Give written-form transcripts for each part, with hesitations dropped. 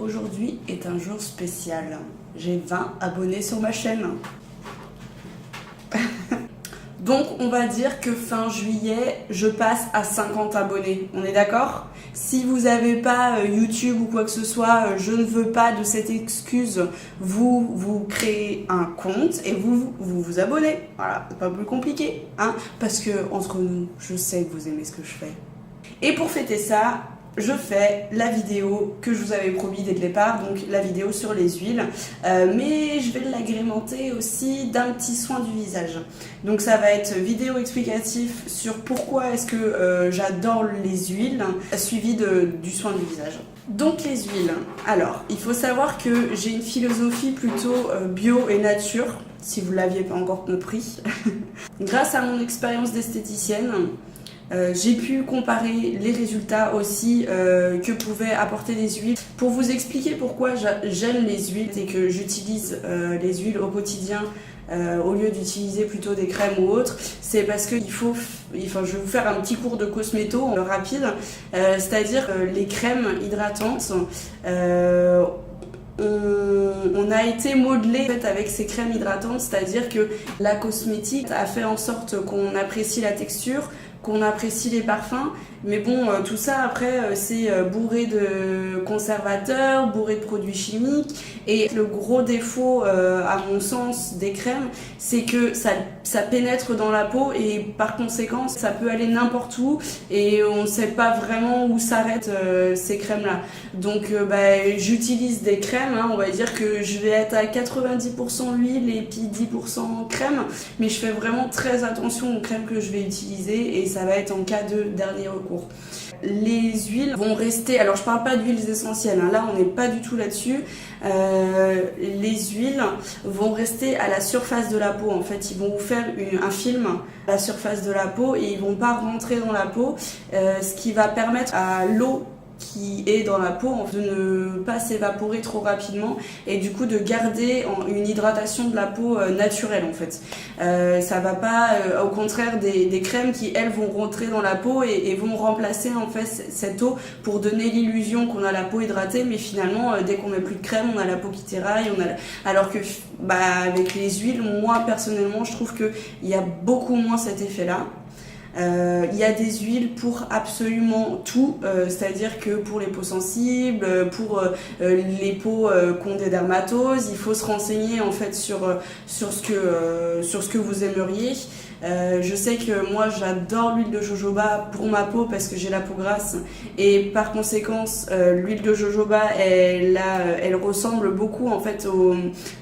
Aujourd'hui est un jour spécial. J'ai 20 abonnés sur ma chaîne. Donc on va dire que fin juillet, je passe à 50 abonnés. On est d'accord? Si vous n'avez pas YouTube ou quoi que ce soit, je ne veux pas de cette excuse. Vous créez un compte et vous abonnez. Voilà, c'est pas plus compliqué, hein? Parce que entre nous, je sais que vous aimez ce que je fais. Et pour fêter ça, je fais la vidéo que je vous avais promis dès le départ, donc la vidéo sur les huiles, mais je vais l'agrémenter aussi d'un petit soin du visage. Donc ça va être vidéo explicatif sur pourquoi est-ce que j'adore les huiles, suivi du soin du visage. Donc les huiles, alors il faut savoir que j'ai une philosophie plutôt bio et nature, si vous ne l'aviez pas encore compris. Grâce à mon expérience d'esthéticienne, j'ai pu comparer les résultats aussi que pouvaient apporter les huiles. Pour vous expliquer pourquoi j'aime les huiles et que j'utilise les huiles au quotidien au lieu d'utiliser plutôt des crèmes ou autres, c'est parce que je vais vous faire un petit cours de cosméto rapide, c'est-à-dire les crèmes hydratantes. On a été modelé en fait, avec ces crèmes hydratantes, c'est-à-dire que la cosmétique a fait en sorte qu'on apprécie la texture, qu'on apprécie les parfums, mais bon, tout ça après c'est bourré de conservateurs, bourré de produits chimiques, et le gros défaut à mon sens des crèmes, c'est que ça pénètre dans la peau et par conséquent ça peut aller n'importe où et on ne sait pas vraiment où s'arrêtent ces crèmes là. Donc j'utilise des crèmes, hein, on va dire que je vais être à 90% huile et puis 10% crème, mais je fais vraiment très attention aux crèmes que je vais utiliser et ça va être en cas de dernier recours. Les huiles vont rester, alors je parle pas d'huiles essentielles, hein, là on n'est pas du tout là-dessus. Les huiles vont rester à la surface de la peau, en fait ils vont vous faire un film à la surface de la peau et ils vont pas rentrer dans la peau, ce qui va permettre à l'eau qui est dans la peau de ne pas s'évaporer trop rapidement et du coup de garder une hydratation de la peau naturelle en fait. Ça va pas au contraire des crèmes qui elles vont rentrer dans la peau et vont remplacer en fait cette eau pour donner l'illusion qu'on a la peau hydratée, mais finalement dès qu'on met plus de crème on a la peau qui tiraille, alors que avec les huiles, moi personnellement je trouve qu'il y a beaucoup moins cet effet là. Il y a des huiles pour absolument tout, c'est-à-dire que pour les peaux sensibles, pour les peaux qui ont des dermatoses, il faut se renseigner en fait sur ce que vous aimeriez. Je sais que moi j'adore l'huile de jojoba pour ma peau parce que j'ai la peau grasse et par conséquent l'huile de jojoba elle ressemble beaucoup en fait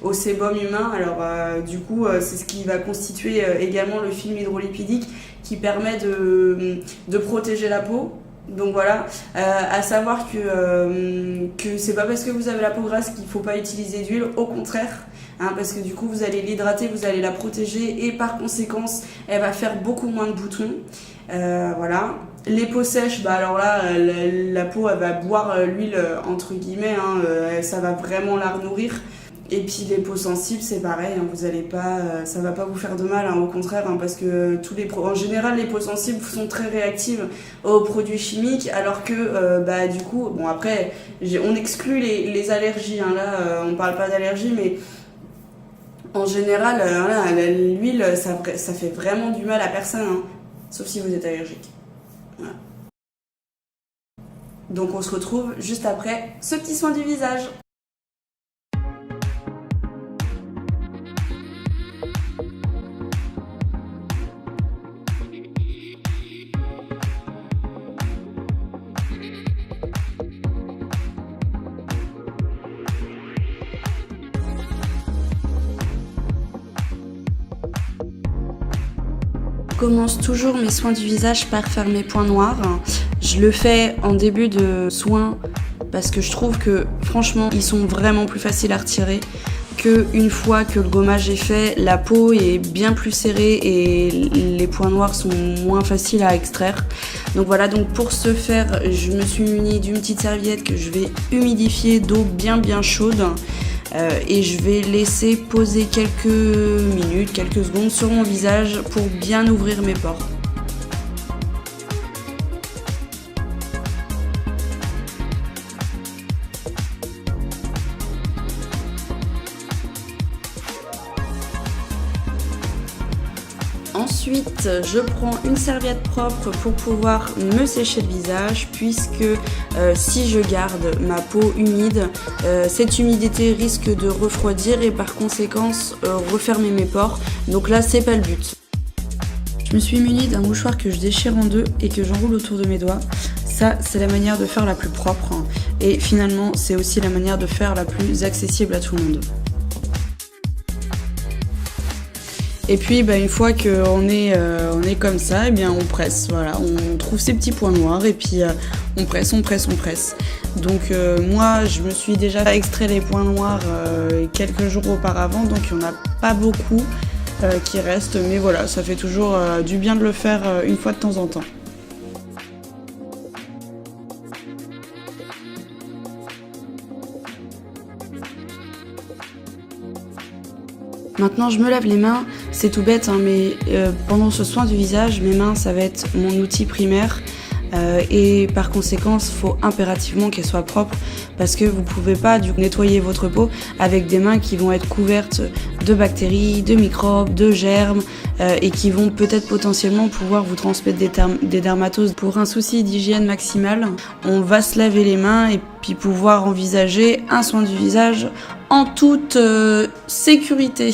au sébum humain. Alors du coup c'est ce qui va constituer également le film hydrolipidique qui permet de protéger la peau. Donc voilà, à savoir que c'est pas parce que vous avez la peau grasse qu'il faut pas utiliser d'huile, au contraire, hein, parce que du coup vous allez l'hydrater, vous allez la protéger et par conséquent elle va faire beaucoup moins de boutons. Voilà. Les peaux sèches, alors là la peau elle va boire l'huile entre guillemets, hein, ça va vraiment la renourrir. Et puis les peaux sensibles c'est pareil, hein, vous allez pas, ça va pas vous faire de mal, hein, au contraire, hein, parce que en général les peaux sensibles sont très réactives aux produits chimiques, alors que du coup, bon après on exclut les allergies, hein, là on parle pas d'allergie, mais en général l'huile ça fait vraiment du mal à personne, hein, sauf si vous êtes allergique. Voilà. Donc on se retrouve juste après ce petit soin du visage. Je commence toujours mes soins du visage par faire mes points noirs. Je le fais en début de soin parce que je trouve que franchement ils sont vraiment plus faciles à retirer qu'une fois que le gommage est fait, la peau est bien plus serrée et les points noirs sont moins faciles à extraire. Donc voilà, donc pour ce faire, je me suis munie d'une petite serviette que je vais humidifier d'eau bien chaude. Et je vais laisser poser quelques minutes, quelques secondes sur mon visage pour bien ouvrir mes pores. Ensuite, je prends une serviette propre pour pouvoir me sécher le visage puisque si je garde ma peau humide, cette humidité risque de refroidir et par conséquence refermer mes pores. Donc là, c'est pas le but. Je me suis munie d'un mouchoir que je déchire en deux et que j'enroule autour de mes doigts. Ça, c'est la manière de faire la plus propre et finalement, c'est aussi la manière de faire la plus accessible à tout le monde. Et puis une fois qu'on est comme ça, et bien on presse, voilà, on trouve ces petits points noirs et puis on presse. Donc moi je me suis déjà extrait les points noirs quelques jours auparavant, donc il n'y en a pas beaucoup qui restent, mais voilà, ça fait toujours du bien de le faire une fois de temps en temps. Maintenant je me lave les mains, c'est tout bête mais pendant ce soin du visage, mes mains ça va être mon outil primaire et par conséquent il faut impérativement qu'elles soient propres parce que vous pouvez pas nettoyer votre peau avec des mains qui vont être couvertes de bactéries, de microbes, de germes et qui vont peut-être potentiellement pouvoir vous transmettre des dermatoses. Pour un souci d'hygiène maximale, on va se laver les mains et puis pouvoir envisager un soin du visage en toute sécurité.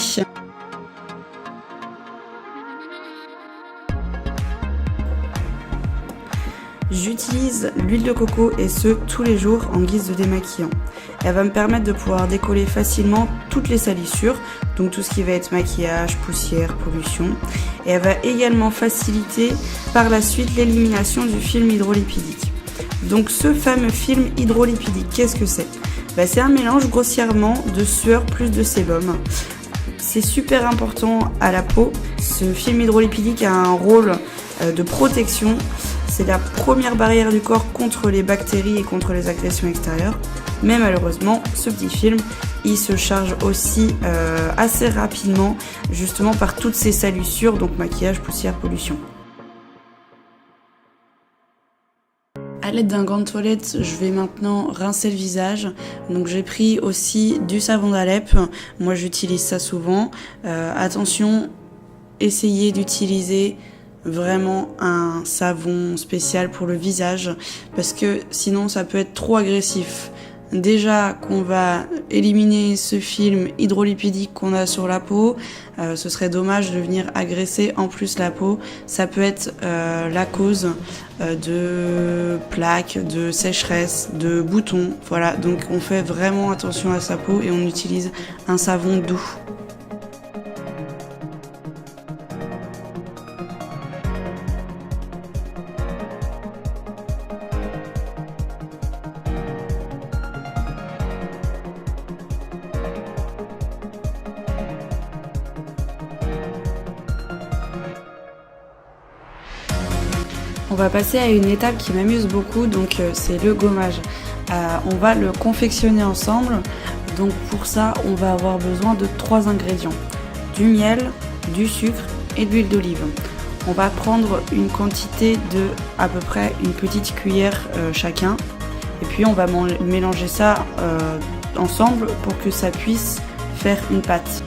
J'utilise l'huile de coco et ce tous les jours en guise de démaquillant. Elle va me permettre de pouvoir décoller facilement toutes les salissures, donc tout ce qui va être maquillage, poussière, pollution. Et elle va également faciliter par la suite l'élimination du film hydrolipidique. Donc ce fameux film hydrolipidique, qu'est-ce que c'est ? C'est un mélange grossièrement de sueur plus de sébum. C'est super important à la peau. Ce film hydrolipidique a un rôle de protection. C'est la première barrière du corps contre les bactéries et contre les agressions extérieures. Mais malheureusement, ce petit film, il se charge aussi assez rapidement, justement par toutes ces salissures, donc maquillage, poussière, pollution. À l'aide d'un gant de toilette, je vais maintenant rincer le visage. Donc j'ai pris aussi du savon d'Alep. Moi j'utilise ça souvent. Attention, essayez d'utiliser vraiment un savon spécial pour le visage parce que sinon ça peut être trop agressif. Déjà qu'on va éliminer ce film hydrolipidique qu'on a sur la peau, ce serait dommage de venir agresser en plus la peau. Ça peut être la cause de plaques, de sécheresse, de boutons. Voilà, donc on fait vraiment attention à sa peau et on utilise un savon doux. On va passer à une étape qui m'amuse beaucoup, donc c'est le gommage. On va le confectionner ensemble, donc pour ça on va avoir besoin de 3 ingrédients. Du miel, du sucre et de l'huile d'olive. On va prendre une quantité de à peu près une petite cuillère chacun et puis on va mélanger ça ensemble pour que ça puisse faire une pâte.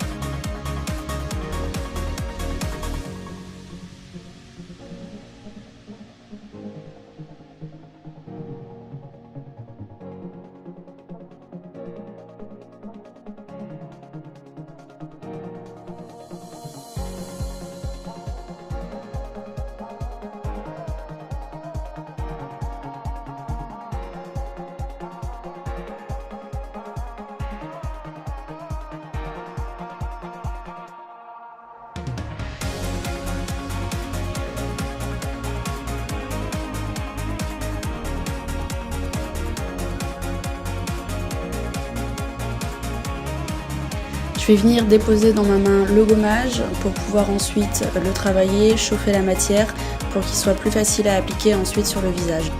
Je vais venir déposer dans ma main le gommage pour pouvoir ensuite le travailler, chauffer la matière pour qu'il soit plus facile à appliquer ensuite sur le visage.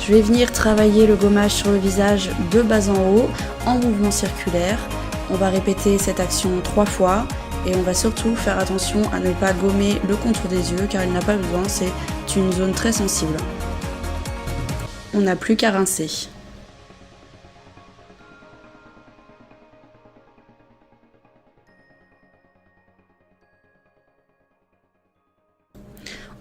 Je vais venir travailler le gommage sur le visage de bas en haut en mouvement circulaire On va répéter cette action 3 fois et on va surtout faire attention à ne pas gommer le contour des yeux car il n'a pas besoin, c'est une zone très sensible. On n'a plus qu'à rincer.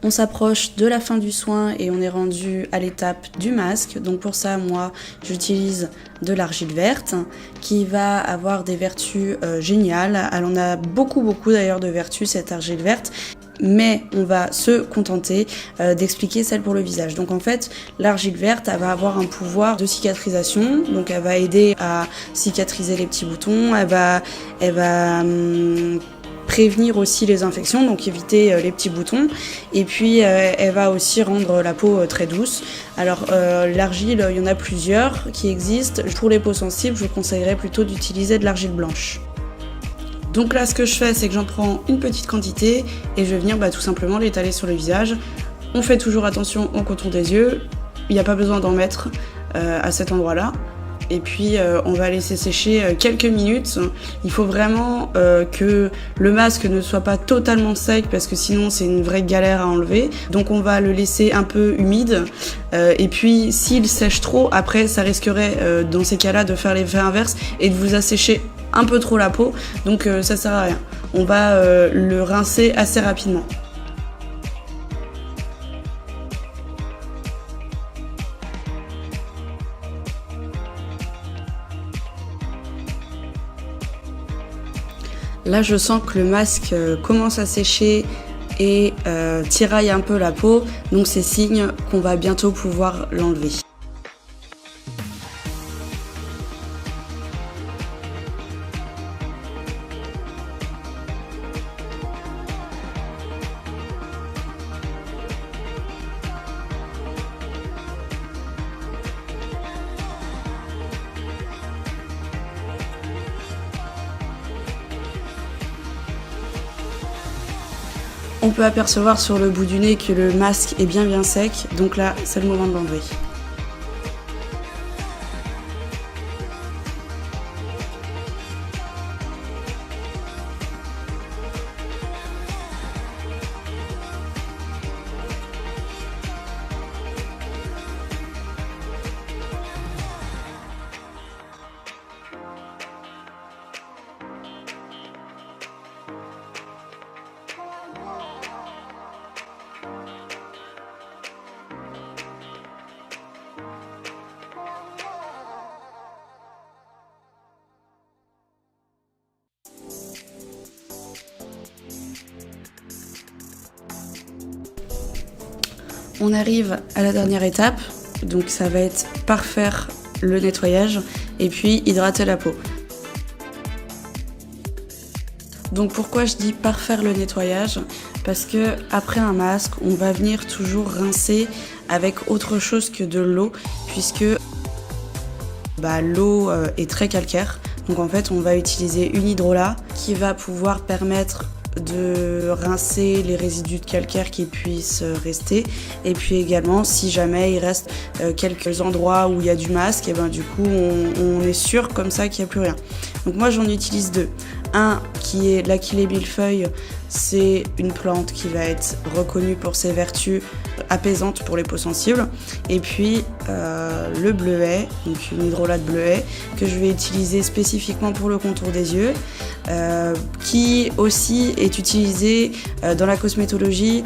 On s'approche de la fin du soin et on est rendu à l'étape du masque. Donc pour ça, moi, j'utilise de l'argile verte qui va avoir des vertus géniales. Elle en a beaucoup d'ailleurs de vertus, cette argile verte. Mais on va se contenter d'expliquer celle pour le visage. Donc en fait, l'argile verte, elle va avoir un pouvoir de cicatrisation. Donc elle va aider à cicatriser les petits boutons. Elle va prévenir aussi les infections, donc éviter les petits boutons. Et puis elle va aussi rendre la peau très douce. Alors l'argile, il y en a plusieurs qui existent. Pour les peaux sensibles, je vous conseillerais plutôt d'utiliser de l'argile blanche. Donc là, ce que je fais, c'est que j'en prends une petite quantité et je vais venir tout simplement l'étaler sur le visage. On fait toujours attention au contour des yeux. Il n'y a pas besoin d'en mettre à cet endroit-là. Et puis on va laisser sécher quelques minutes. Il faut vraiment que le masque ne soit pas totalement sec parce que sinon c'est une vraie galère à enlever. Donc on va le laisser un peu humide. Et puis s'il sèche trop, après ça risquerait dans ces cas-là de faire l'effet inverse et de vous assécher un peu trop la peau. Donc ça sert à rien. On va le rincer assez rapidement. Là, je sens que le masque commence à sécher et tiraille un peu la peau, donc c'est signe qu'on va bientôt pouvoir l'enlever. On peut apercevoir sur le bout du nez que le masque est bien sec, donc là c'est le moment de l'enlever. On arrive à la dernière étape, donc ça va être parfaire le nettoyage et puis hydrater la peau. Donc pourquoi je dis parfaire le nettoyage? Parce que après un masque, on va venir toujours rincer avec autre chose que de l'eau, puisque l'eau est très calcaire. Donc en fait, on va utiliser une hydrolat qui va pouvoir permettre de rincer les résidus de calcaire qui puissent rester, et puis également si jamais il reste quelques endroits où il y a du masque, et du coup on est sûr comme ça qu'il n'y a plus rien. Donc moi j'en utilise deux. Un qui est l'Achillée millefeuille, c'est une plante qui va être reconnue pour ses vertus apaisantes pour les peaux sensibles, et puis le bleuet, donc une hydrolat de bleuet que je vais utiliser spécifiquement pour le contour des yeux, qui aussi est utilisé dans la cosmétologie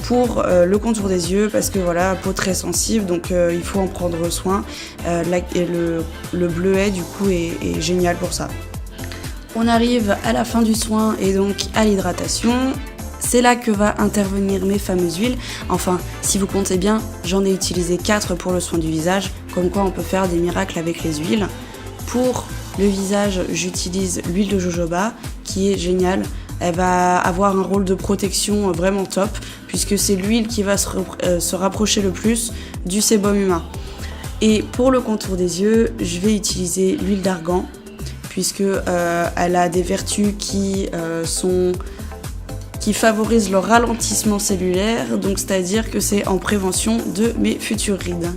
pour le contour des yeux, parce que voilà, peau très sensible, donc il faut en prendre soin. Et le bleuet du coup est génial pour ça. On arrive à la fin du soin et donc à l'hydratation. C'est là que va intervenir mes fameuses huiles. Enfin, si vous comptez bien, j'en ai utilisé 4 pour le soin du visage, comme quoi on peut faire des miracles avec les huiles. Pour le visage, j'utilise l'huile de jojoba qui est géniale. Elle va avoir un rôle de protection vraiment top, puisque c'est l'huile qui va se rapprocher le plus du sébum humain. Et pour le contour des yeux, je vais utiliser l'huile d'argan, puisque elle a des vertus qui favorisent le ralentissement cellulaire, donc c'est-à-dire que c'est en prévention de mes futures rides.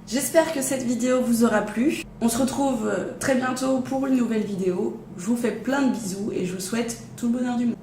J'espère que cette vidéo vous aura plu. On se retrouve très bientôt pour une nouvelle vidéo. Je vous fais plein de bisous et je vous souhaite tout le bonheur du monde.